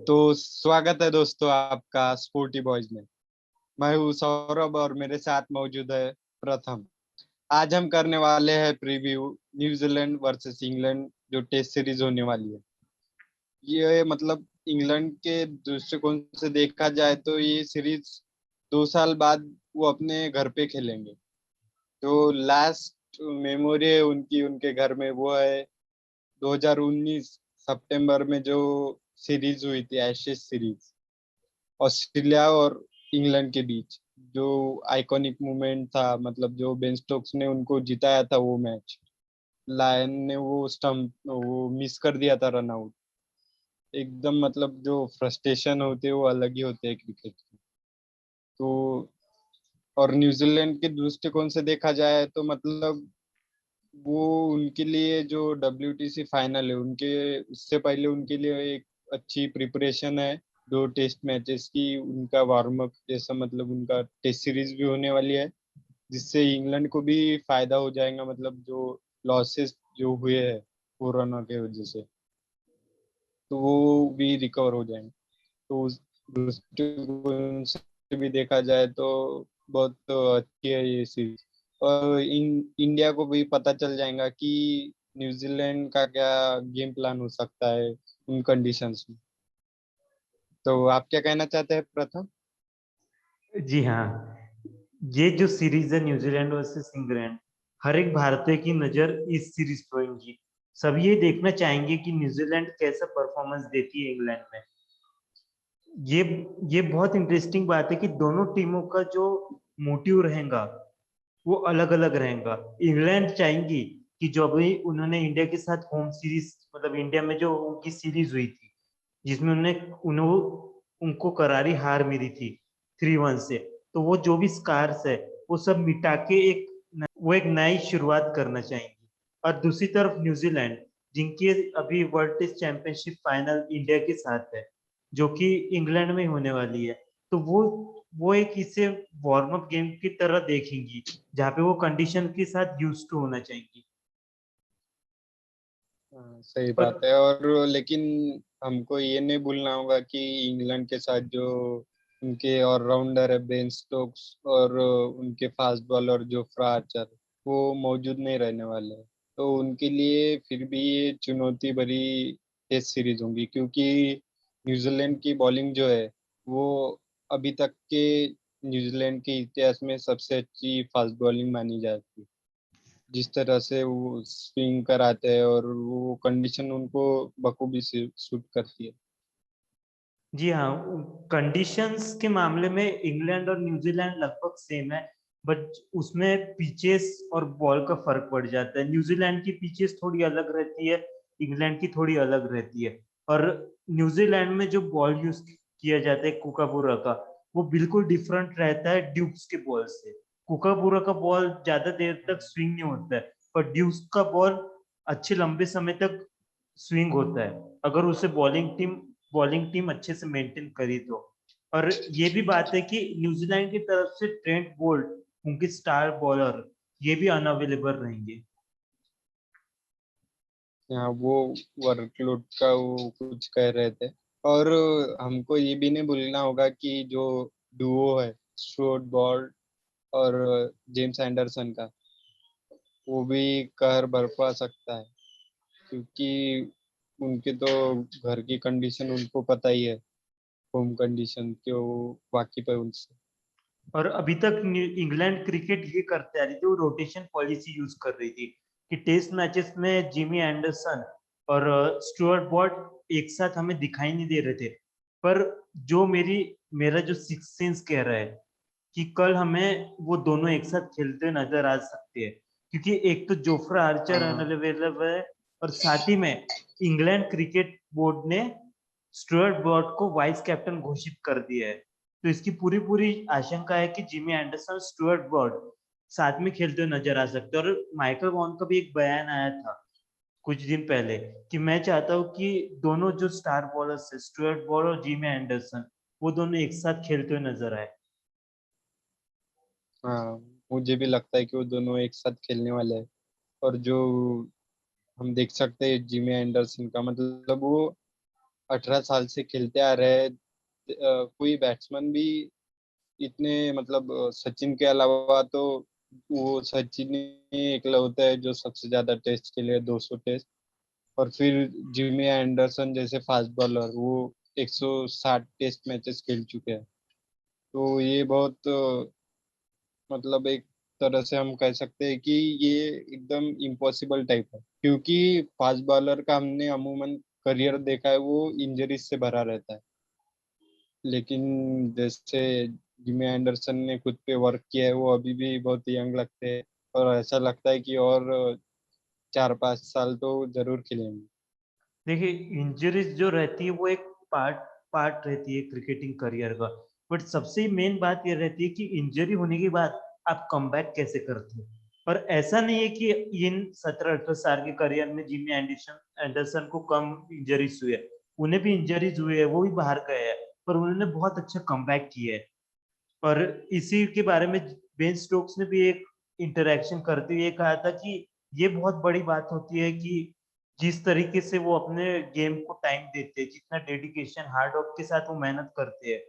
तो स्वागत है दोस्तों आपका स्पोर्टी बॉयज में। मैं हूँ सौरभ और मेरे साथ मौजूद है प्रथम। आज हम करने वाले हैं प्रीव्यू न्यूजीलैंड वर्सेस इंग्लैंड जो टेस्ट सीरीज होने वाली है। ये मतलब इंग्लैंड के दृष्टिकोण से देखा जाए तो ये सीरीज 2 साल बाद वो अपने घर पे खेलेंगे। तो लास्ट मेमोरी है उनकी उनके घर में वो है 2019 सितंबर में जो सीरीज हुई थी, एशेज सीरीज, ऑस्ट्रेलिया और इंग्लैंड के बीच। जो आइकॉनिक मोमेंट था, मतलब जो बेन स्टोक्स ने उनको जिताया था वो मैच। लायन ने वो स्टंप वो मिस कर दिया था, रन आउट। एकदम मतलब जो फ्रस्ट्रेशन होते हैं वो अलग ही होते हैं क्रिकेट के। तो और न्यूजीलैंड के दृष्टिकोण से देखा जाए तो मतलब वो उनके लिए जो WTC फाइनल है, उनके उससे पहले उनके लिए एक अच्छी प्रिपरेशन है। 2 टेस्ट मैचेस की उनका वार्म अप जैसा, मतलब उनका टेस्ट सीरीज भी होने वाली है, जिससे इंग्लैंड को भी फायदा हो जाएगा, मतलब जो लॉसेस जो हुए हैं कोरोना के वजह से, तो वो भी रिकवर हो जाएंगे। तो उस दृष्टिकोण से भी देखा जाए तो बहुत अच्छी है ये सीरीज। और इंडिया को भी पता चल जाएगा कि न्यूजीलैंड का क्या गेम प्लान हो सकता है उन कंडीशंस में। तो आप क्या कहना चाहते हैं प्रथम? जी हाँ। ये जो सीरीज है न्यूजीलैंड वर्सेस इंग्लैंड, हर एक भारतीय की नजर इस सीरीज पर होगी। सब ये देखना चाहेंगे कि न्यूजीलैंड कैसा परफॉर्मेंस देती है इंग्लैंड में। ये ये बहुत इंटरेस्टिंग बात है कि दोनों टीमों का जो मोटिव रहेगा वो अलग अलग रहेगा। इंग्लैंड चाहेंगी कि जो अभी उन्होंने इंडिया के साथ होम सीरीज, मतलब इंडिया में जो उनकी सीरीज हुई थी जिसमें उन्होंने उनको करारी हार मिली थी 3-1 से, तो वो जो भी स्कार्स है वो सब मिटा के वो एक नई शुरुआत करना चाहेंगी। और दूसरी तरफ न्यूजीलैंड, जिनकी अभी world test championship final India के साथ है जो कि इंग्लैंड में होने वाली है, तो वो एक इसे वार्म अप गेम की तरह देखेंगी जहाँ पे वो कंडीशन के साथ यूज टू होना चाहेंगी। हाँ, सही और बात है। और लेकिन हमको ये नहीं भूलना होगा कि इंग्लैंड के साथ जो उनके ऑलराउंडर है बेन स्टोक्स, और उनके फास्ट बॉलर जो आर्चर, वो मौजूद नहीं रहने वाले हैं। तो उनके लिए फिर भी ये चुनौती भरी टेस्ट सीरीज होंगी, क्योंकि न्यूजीलैंड की बॉलिंग जो है वो अभी तक के न्यूजीलैंड के इतिहास में सबसे अच्छी फास्ट बॉलिंग मानी जाती है। जिस तरह से वो स्विंग कराते हैं और वो कंडीशन उनको बखूबी से सूट करती है। जी हाँ, कंडीशंस के मामले में इंग्लैंड और न्यूजीलैंड लगभग सेम है, बट उसमें पिचेस और बॉल का फर्क पड़ जाता है। न्यूजीलैंड की पिचेस थोड़ी अलग रहती है, इंग्लैंड की थोड़ी अलग रहती है। और न्यूजीलैंड में जो बॉल यूज किया जाता है कुकाबुरा का, वो बिल्कुल डिफरेंट रहता है ड्यूक्स के बॉल से। कुकाबुरा का बॉल ज्यादा देर तक स्विंग नहीं होता है, पर ड्यूक्स का बॉल अच्छे लंबे समय तक स्विंग होता है अगर उसे बॉलिंग टीम अच्छे से मेंटेन करी तो। और ये भी बात है कि न्यूजीलैंड की तरफ से ट्रेंट बोल्ट, उनके स्टार बॉलर, ये भी अनअवेलेबल रहेंगे। यहाँ वो वर्कलोड का वो कुछ कह रहे थे। और हमको ये भी नहीं भूलना होगा कि जो डुओ है स्टुअर्ट ब्रॉड और जेम्स एंडरसन का, वो भी कहर बरपा सकता है, क्योंकि उनके तो घर की कंडीशन उनको पता ही है, होम कंडीशन क्यों वाकिफ है उनसे। और अभी तक इंग्लैंड क्रिकेट ये करते आ रही थी, वो रोटेशन पॉलिसी यूज कर रही थी कि टेस्ट मैचेस में जिमी एंडरसन और स्टुअर्ट ब्रॉड एक साथ हमें दिखाई नहीं दे रहे थे। पर जो मेरा जो सिक्स सेंस कह रहा है कि कल हमें वो दोनों एक साथ खेलते हुए नजर आ सकते हैं, क्योंकि एक तो जोफ्रा आर्चर हाँ, अनअवेलेबल है, और साथ ही में इंग्लैंड क्रिकेट बोर्ड ने स्टुअर्ट ब्रॉड को वाइस कैप्टन घोषित कर दिया है। तो इसकी पूरी पूरी आशंका है कि जिमी एंडरसन, स्टुअर्ट ब्रॉड साथ में खेलते हुए नजर आ सकते हैं। और माइकल वॉन का भी एक बयान आया था कुछ दिन पहले कि मैं चाहता हूँ कि दोनों जो स्टार बॉलर्स है, स्टुअर्ट ब्रॉड और जिमी एंडरसन, वो दोनों एक साथ खेलते हुए नजर आए। हाँ, मुझे भी लगता है कि वो दोनों एक साथ खेलने वाले हैं। और जो हम देख सकते हैं जिमी एंडरसन का, मतलब वो 18 साल से खेलते आ रहे हैं। कोई बैट्समैन भी इतने मतलब सचिन के अलावा तो वो सचिन ही इकलौता है जो सबसे ज्यादा टेस्ट खेले, 200 टेस्ट। और फिर जिमी एंडरसन जैसे फास्ट बॉलर, वो 160 टेस्ट मैचेस खेल चुके हैं। तो ये बहुत मतलब एक तरह से हम कह सकते हैं कि ये एकदम इम्पॉसिबल टाइप है, क्योंकि फास्ट बॉलर का हमने अमूमन करियर देखा है वो इंजरीज से भरा रहता है। लेकिन जैसे जिमी एंडरसन ने खुद पे वर्क किया है, वो अभी भी बहुत यंग लगते हैं। और ऐसा लगता है कि और 4-5 साल तो जरूर खेलेंगे। देखिए, इंजरीज जो रहती है वो एक पार्ट पार्ट रहती है क्रिकेटिंग करियर का। बट सबसे मेन बात ये रहती है कि इंजरी होने के बाद आप कमबैक कैसे करते हो। और ऐसा नहीं है कि इन 17-18 साल के करियर में जिमी एंडरसन एंडरसन को कम इंजरीज हुई है। उन्हें भी इंजरीज हुई है, वो भी बाहर गए हैं, पर उन्होंने बहुत अच्छा कमबैक किया है। और इसी के बारे में बेन स्टोक्स ने भी एक इंटरेक्शन करते हुए कहा था कि ये बहुत बड़ी बात होती है कि जिस तरीके से वो अपने गेम को टाइम देते हैं, जितना डेडिकेशन हार्ड वर्क के साथ वो मेहनत करते हैं,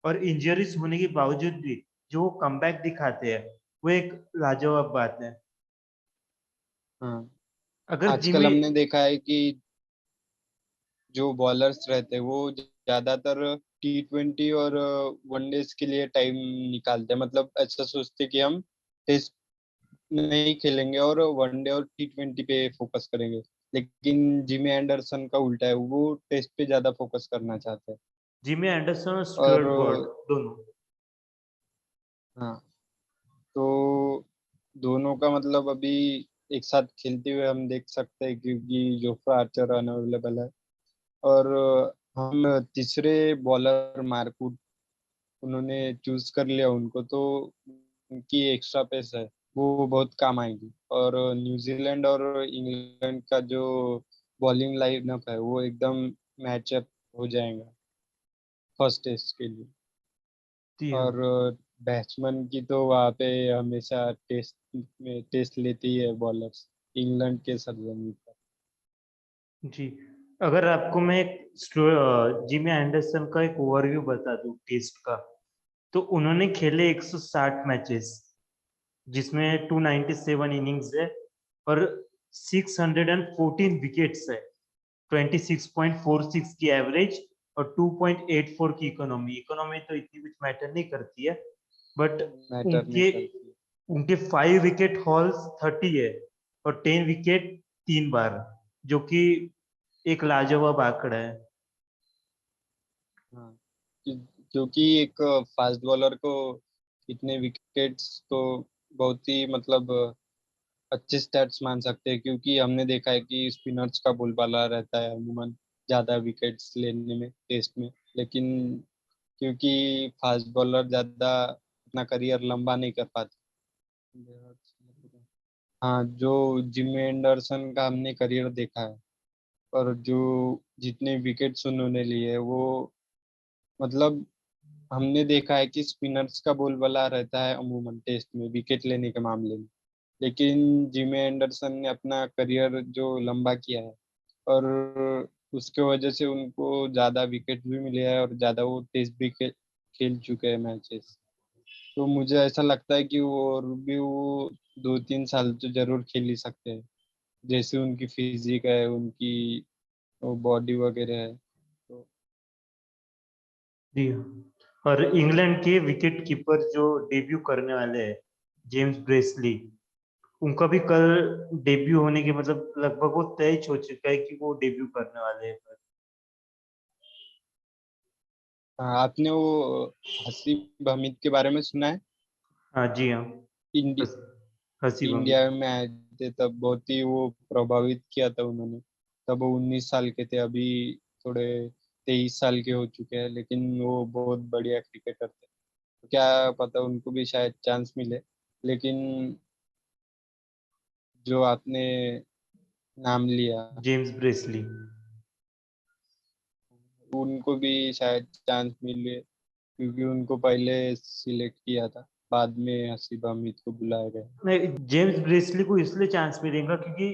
और इंजरीज होने के बावजूद भी जो वो कमबैक दिखाते हैं, वो एक लाजवाब बात है। हाँ, अगर आजकल जिमी हमने देखा है कि जो बॉलर्स रहते हैं वो ज्यादातर T20 और वनडेज के लिए टाइम निकालते हैं। मतलब ऐसा सोचते हैं कि हम टेस्ट नहीं खेलेंगे और वनडे और T20 पे फोकस करेंगे। लेकिन जिमी एंडरसन का उल्टा है, वो टेस्ट पे ज्यादा फोकस करना चाहते हैं। जिमी एंडरसन और और स्टुअर्ट ब्रॉड दोनों। हाँ, तो दोनों का मतलब अभी एक साथ खेलते हुए हम देख सकते हैं, क्योंकि जोफ्रा आर्चर अनअवेलेबल है। और हम तीसरे बॉलर मार्कवुड उन्होंने चूज कर लिया उनको, तो उनकी एक्स्ट्रा पेस है वो बहुत काम आएगी। और न्यूजीलैंड और इंग्लैंड का जो बॉलिंग लाइनअप है वो एकदम मैचअप हो जाएगा फर्स्ट टेस्ट के लिए। जी हाँ। और बैट्समैन की तो वहाँ पे हमेशा टेस्ट में टेस्ट लेती है बॉलर्स, इंग्लैंड के सरजमीन पर। जी, अगर आपको मैं जिमी एंडरसन का एक ओवरव्यू बता दूं टेस्ट का, तो उन्होंने खेले 160 मैचेस, जिसमें 297 इनिंग्स है, और 614 विकेट्स है, 26.46 की एवरेज, और 2.84 की इकोनॉमी। इकोनॉमी तो इतनी कुछ मैटर नहीं करती है, बट मैटर नहीं उनके करती। उनके 5 विकेट हॉल्स 30 है, और 10 विकेट 3 बार, जो कि एक लाजवाब आंकड़ा है। हाँ, क्योंकि एक फास्ट बॉलर को इतने विकेट्स तो बहुत ही मतलब अच्छे स्टैट्स मान सकते हैं, क्योंकि हमने देखा है कि स्पिनर्स का बोलबाला रहता है अमूमन ज्यादा विकेट्स लेने में टेस्ट में। लेकिन क्योंकि फास्ट बॉलर ज्यादा अपना करियर लंबा नहीं कर पाते। हाँ, जो जिमी एंडरसन का हमने करियर देखा है, और जो जितने विकेट्स उन्होंने लिए वो मतलब हमने देखा है कि स्पिनर्स का बोलबाला रहता है अमूमन टेस्ट में विकेट लेने के मामले में। लेकिन जिमी एंडरसन ने अपना करियर जो लंबा किया है, और उसके वजह से उनको ज्यादा विकेट भी मिले हैं और ज्यादा वो टेस्ट भी खेल चुके हैं मैचेस। तो मुझे ऐसा लगता है कि वो और भी वो 2-3 साल तो जरूर खेल ही सकते हैं, जैसे उनकी फिजिक है, उनकी बॉडी वगैरह है तो। जी हाँ। और इंग्लैंड के विकेट कीपर जो डेब्यू करने वाले हैं, जेम्स ब्रेसली, उनका भी कल डेब्यू होने के मतलब लगभग वो तय हो चुका है कि वो डेब्यू करने वाले हैं। हाँ, आपने वो हसीब हमीद के बारे में सुना है? हाँ जी हाँ। इंडि, हस, हसीब इंडिया अहमद। में आए थे तब बहुत ही वो प्रभावित किया था उन्होंने। तब वो 19 साल के थे, अभी थोड़े 23 साल के हो चुके हैं, लेकिन वो बहुत बढ़िया क्रिकेटर थे। क्या पता उनको भी शायद चांस मिले। लेकिन जो आपने नाम लिया, जेम्स ब्रेसली। उनको भी शायद चांस मिले, क्योंकि उनको पहले सिलेक्ट किया था, बाद में हसीब हमीद को बुलाया गया। नहीं, जेम्स ब्रेसली को इसलिए चांस मिलेगा क्योंकि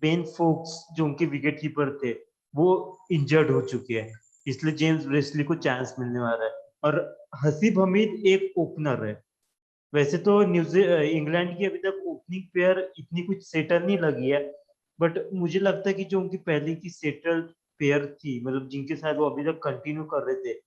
बेन फोक्स जो उनके विकेट कीपर थे, वो इंजर्ड हो चुके हैं, इसलिए जेम्स ब्रेसली को चांस मिलने वाला है। और हसीब हमीद एक ओपनर है। वैसे तो इंग्लैंड की अभी तक ओपनिंग पेयर इतनी कुछ सेटल नहीं लगी है, बट मुझे लगता है कि जो उनकी पहले की सेटल्ड पेयर थी, मतलब जिनके साथ वो अभी तक कंटिन्यू कर रहे थे,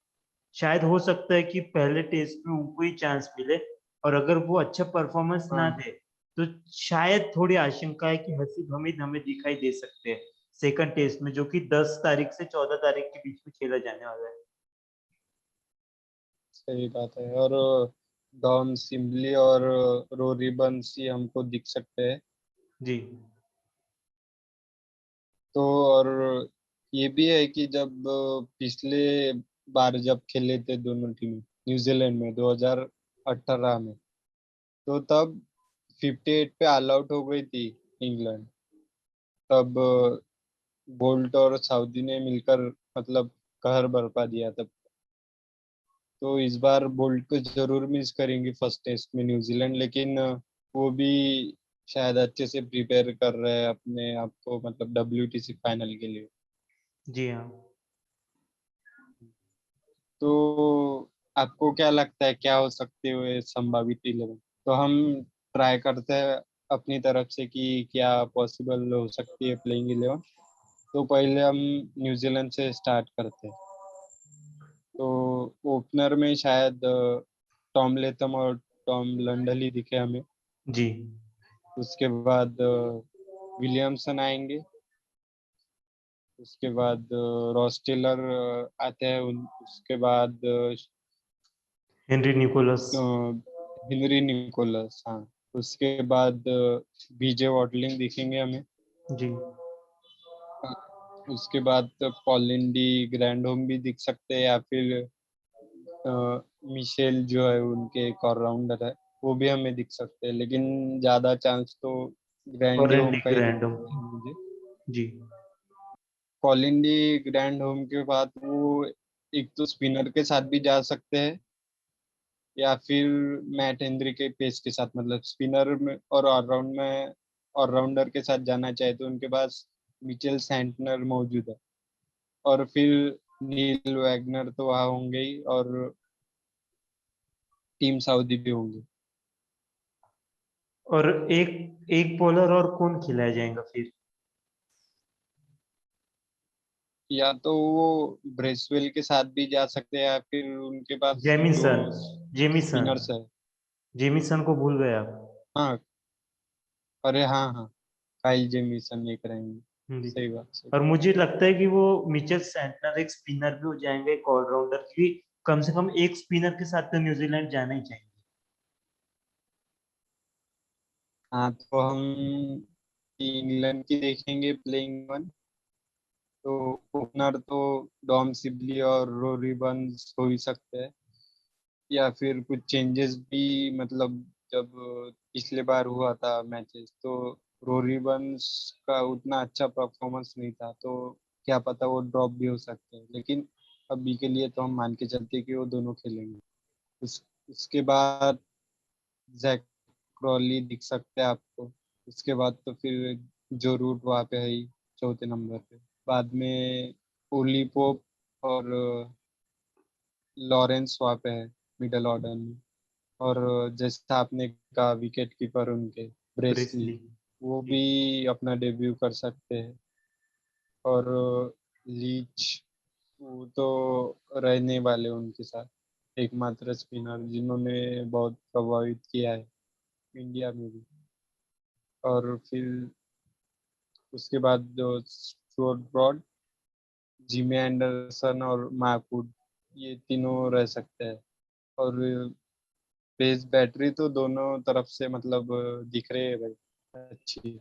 शायद हो सकता है कि पहले टेस्ट में उनको ही चांस मिले। और अगर वो अच्छा परफॉर्मेंस ना हाँ, दे तो शायद थोड़ी आशंका है कि हसीब हमीद हमें दिखाई दे सकते हैं सेकंड टेस्ट में, जो कि 10 तारीख से 14 तारीख के बीच में खेला जाने वाला है। सही बात है। और डॉन सिम्बली और रोरी बंसी हमको दिख सकते हैं। जी। तो और ये भी है कि जब पिछले बार जब खेले थे दोनों टीमें न्यूजीलैंड में 2018 में, तो तब 58 पे ऑल आउट हो गई थी इंग्लैंड। तब बोल्ट और साउदी ने मिलकर मतलब कहर बरपा दिया तब। तो इस बार बोल्ट को जरूर मिस करेंगे फर्स्ट टेस्ट में न्यूजीलैंड, लेकिन वो भी शायद अच्छे से प्रिपेयर कर रहे हैं अपने आप को, मतलब WTC फाइनल के लिए। जी हाँ। तो आपको क्या लगता है क्या हो सकते हुए संभावित 11? तो हम ट्राई करते हैं अपनी तरफ से कि क्या पॉसिबल हो सकती है प्लेइंग 11। तो पहले हम न्यूजीलैंड से स्टार्ट करते हैं। तो ओपनर में शायद टॉम लेथम और टॉम लंडल ही दिखे हमें। जी। उसके बाद विलियमसन आएंगे। उसके बाद रॉस टेलर आते हैं। उसके बाद हेनरी निकोलस। हेनरी निकोलस, हाँ। उसके बाद बीजे वॉटलिंग दिखेंगे हमें। जी। अ, उसके बाद पॉलिंडी ग्रैंडहोम भी दिख सकते हैं, या फिर मिशेल जो है उनके एक ऑलराउंडर है, वो भी हमें दिख सकते हैं, लेकिन ज्यादा चांस तो और ग्रैंडी होम रेंडी का ही ग्रैंडम। दिखता है मुझे। जी। कॉलिंडी ग्रैंड होम के बाद वो एक तो स्पिनर के साथ भी जा सकते हैं, या फिर मैट हेनरी के पेस के साथ, मतलब स्पिनर में और ऑलराउंडर के साथ जाना चाहे तो उनके पास मिचेल सैंटनर मौजूद है। और फिर नील वैगनर तो वहाँ होंगे ही, और टीम साउदी भी होंगे। और एक एक बॉलर और कौन खिलाया जाएगा फिर? या तो वो ब्रेसवेल के साथ भी जा सकते हैं, या फिर उनके पास जो जेमिसन। जेमिसन। स्पिनर्स है। जेमिसन को भूल गए आप? हाँ, अरे हाँ हाँ, काइल जेमिसन एक रहेंगे। जी। सही बात, सही। और मुझे लगता है कि वो मिचेल सैंटनर एक स्पिनर भी हो जाएंगे, एक ऑलराउंडर की। कम से कम एक स्पिनर के साथ तो न्यूजीलैंड जाना ही चाहिए। हाँ, तो हम इंग्लैंड की देखेंगे प्लेइंग 11। तो ओपनर तो डॉम सिबली और रोरी बर्न्स हो ही सकते हैं, या फिर कुछ चेंजेस भी, मतलब जब पिछले बार हुआ था मैचेस, तो रोरी बर्न्स का उतना अच्छा परफॉर्मेंस नहीं था, तो क्या पता वो ड्रॉप भी हो सकते हैं, लेकिन अभी के लिए तो हम मान के चलते हैं कि वो दोनों खेलेंगे। उसके बाद जैक क्रॉली दिख सकते हैं आपको। उसके बाद तो फिर जो रूट वहाँ पे है ही, चौथे नंबर पे। बाद में ओली पोप और लॉरेंस वहाँ पे है मिडल ऑर्डर में। और जैसा आपने कहा विकेट कीपर उनके ब्रेसली, ब्रेसली। वो जी। भी अपना डेब्यू कर सकते हैं। और लीच, वो तो रहने वाले उनके साथ एकमात्र स्पिनर जिन्होंने बहुत प्रभावित किया है इंडिया में भी। और फिर उसके बाद जो स्टुअर्ट ब्रॉड, जिमी एंडरसन और महफूज, ये तीनों रह सकते हैं। और पेस बैटरी तो दोनों तरफ से मतलब दिख रहे हैं भाई, अच्छी। एक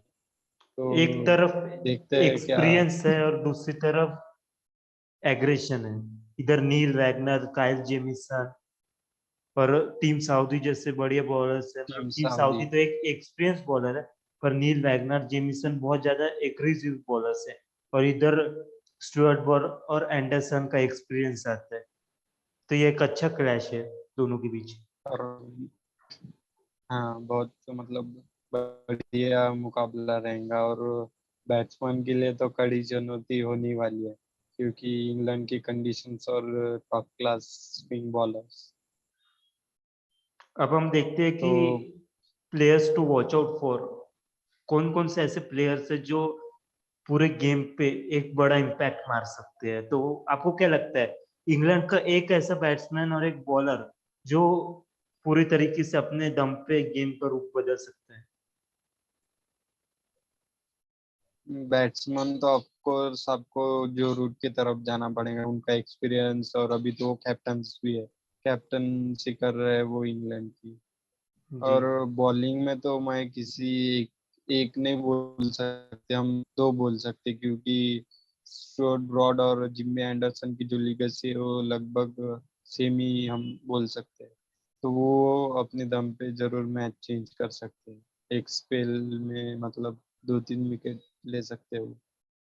तो देखते तरफ हैं क्या। एक्सपीरियंस है और दूसरी तरफ एग्रेशन है। इधर नील वैगनर, काइल जेमिसन और टीम साउदी जैसे बढ़िया बॉलर्स है। मतलब टीम टीम साउदी। साउदी तो एक एक्सपीरियंस बॉलर है, पर नील वैगनर, जेमिसन बहुत ज्यादा एग्रेसिव बॉलर्स है। और इधर स्टुअर्ट ब्रॉड और एंडरसन का एक्सपीरियंस आता है। तो ये एक अच्छा क्लैश है दोनों के बीच। और हाँ, बहुत मतलब बढ़िया मुकाबला रहेगा। और बैट्समैन के लिए तो कड़ी चुनौती होने वाली है, क्योंकि इंग्लैंड की कंडीशंस और टॉप क्लास स्पिन बॉलर्स। अब हम देखते हैं कि तो players to watch out for, कौन कौन से ऐसे प्लेयर्स है जो पूरे गेम पे एक बड़ा इम्पैक्ट मार सकते हैं। तो आपको क्या लगता है इंग्लैंड का एक ऐसा बैट्समैन और एक बॉलर जो पूरी तरीके से अपने दम पे गेम का रूप बदल सकते हैं? बैट्समैन तो ऑफकोर्स आपको जो रूट की तरफ जाना पड़ेगा, उनका एक्सपीरियंस, और अभी तो कैप्टन भी है, कैप्टनसी कर रहे हैं वो इंग्लैंड की। जी। और बॉलिंग में तो मैं किसी एक नहीं बोल सकते, हम दो बोल सकते, क्योंकि स्टुअर्ट ब्रॉड और जिम्मी एंडरसन की जो लीगेसी है वो लगभग सेम ही हम बोल सकते हैं। तो वो अपने दम पे जरूर मैच चेंज कर सकते हैं, एक स्पेल में मतलब 2-3 विकेट ले सकते हो।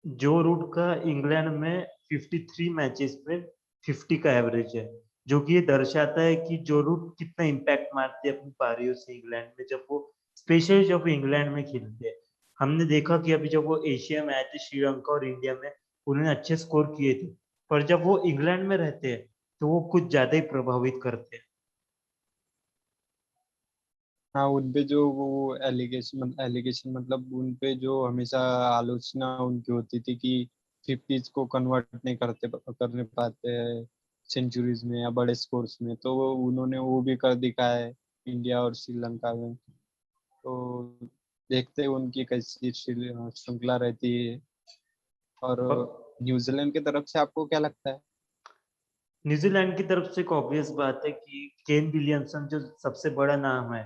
जो रूट का इंग्लैंड में 53 मैचेस पे 50 का एवरेज है, जो कि ये दर्शाता है कि जो रूट कितना इम्पैक्ट मारते हैं अपनी पारियों से इंग्लैंड में, जब वो स्पेशली जब वो इंग्लैंड में खेलते हैं। हमने देखा कि अभी जब वो एशिया में आए थे श्रीलंका और इंडिया में, उन्होंने अच्छे स्कोर किए थे, पर जब वो इंग्लैंड में रहते हैं तो वो कुछ ज्यादा ही प्रभावित करते हैं। हाँ, उनपे जो वो एलिगेशन मतलब उनपे जो हमेशा आलोचना उनकी होती थी कि फिफ्टीज को कन्वर्ट नहीं करने पाते हैं सेंचुरीज में या बड़े स्कोर्स में, तो उन्होंने वो भी कर दिखाया है इंडिया और श्रीलंका में। तो देखते हैं उनकी कैसी श्रृंखला रहती है। और न्यूजीलैंड की तरफ से आपको क्या लगता है? न्यूजीलैंड की तरफ से एक ऑब्वियस बात है कि केन विलियमसन जो सबसे बड़ा नाम है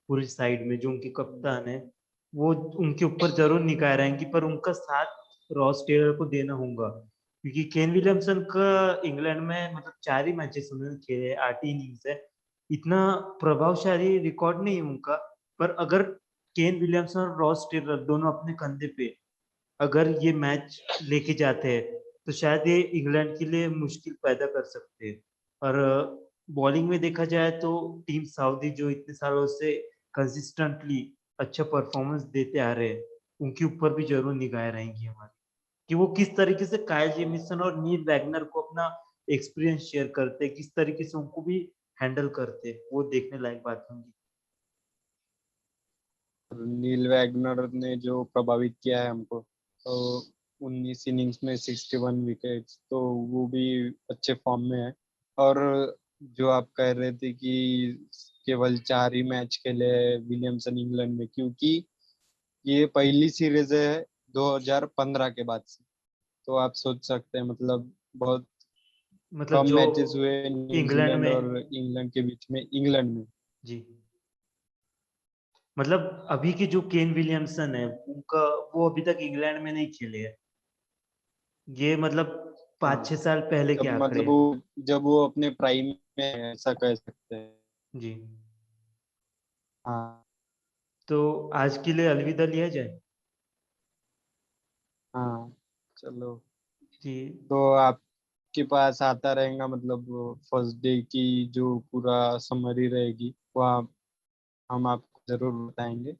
पूरी साइड में, जो उनके कप्तान है, वो उनके ऊपर जरूर निगाह रहेंगी, पर उनका साथ रॉस टेलर को देना होगा, क्योंकि केन विलियमसन का इंग्लैंड में मतलब 4 ही मैचेस उन्होंने खेले, 8 ही इनिंग्स है, इतना प्रभावशाली रिकॉर्ड नहीं है उनका। पर अगर केन विलियमसन और रॉस टेलर दोनों अपने कंधे पे अगर ये मैच लेके जाते हैं तो शायद ये इंग्लैंड के लिए मुश्किल पैदा कर सकते हैं। और बॉलिंग में देखा जाए तो टीम सऊदी जो इतने सालों से कंसिस्टेंटली अच्छा परफॉर्मेंस देते आ रहे हैं, उनके ऊपर भी जरूर निगाहें रहेंगी हमारी, कि वो किस तरीके से कायल जेमिसन और नील वैगनर को अपना एक्सपीरियंस शेयर करते हैं, किस तरीके से उनको भी हैंडल करते हैं, वो देखने लायक बात होंगी। नील वैगनर ने जो प्रभावित किया है हमको, तो 19 इनिंग्स में 61 विकेट्स, तो वो भी अच्छे फॉर्म में है। और जो आप कह रहे थे कि केवल 4 ही मैच खेले विलियमसन इंग्लैंड में, क्योंकि ये पहली सीरीज है 2015 के बाद से। तो आप सोच सकते हैं मतलब बहुत मतलब कम जो मैचेस हुए इंग्लैंड न्यूजीलैंड और में, इंग्लैंड के बीच में, इंग्लैंड में। जी, मतलब अभी के जो केन विलियमसन है उनका, वो अभी तक इंग्लैंड में नहीं खेले हैं। ये मतलब हाँ, 5-6 साल पहले के जब आंकड़े मतलब हैं। वो जब वो अपने प्राइम में है, ऐसा कह सकते हैं। जी। हाँ। तो आज के लिए अलविदा लिया जाए। हाँ, चलो। जी। तो आपके पास आता रहेगा मतलब फर्स्ट डे की जो पूरा समरी रहेगी, वो हम आपको जरूर बताएंगे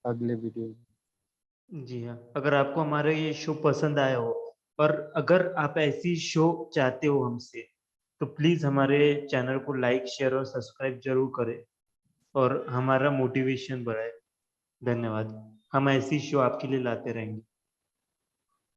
अगले वीडियो में। जी हाँ, अगर आपको हमारा ये शो पसंद आया हो और अगर आप ऐसी शो चाहते हो हमसे, तो प्लीज हमारे चैनल को लाइक शेयर और सब्सक्राइब जरूर करें और हमारा मोटिवेशन बढ़ाए। धन्यवाद। हम ऐसी शो आपके लिए लाते रहेंगे।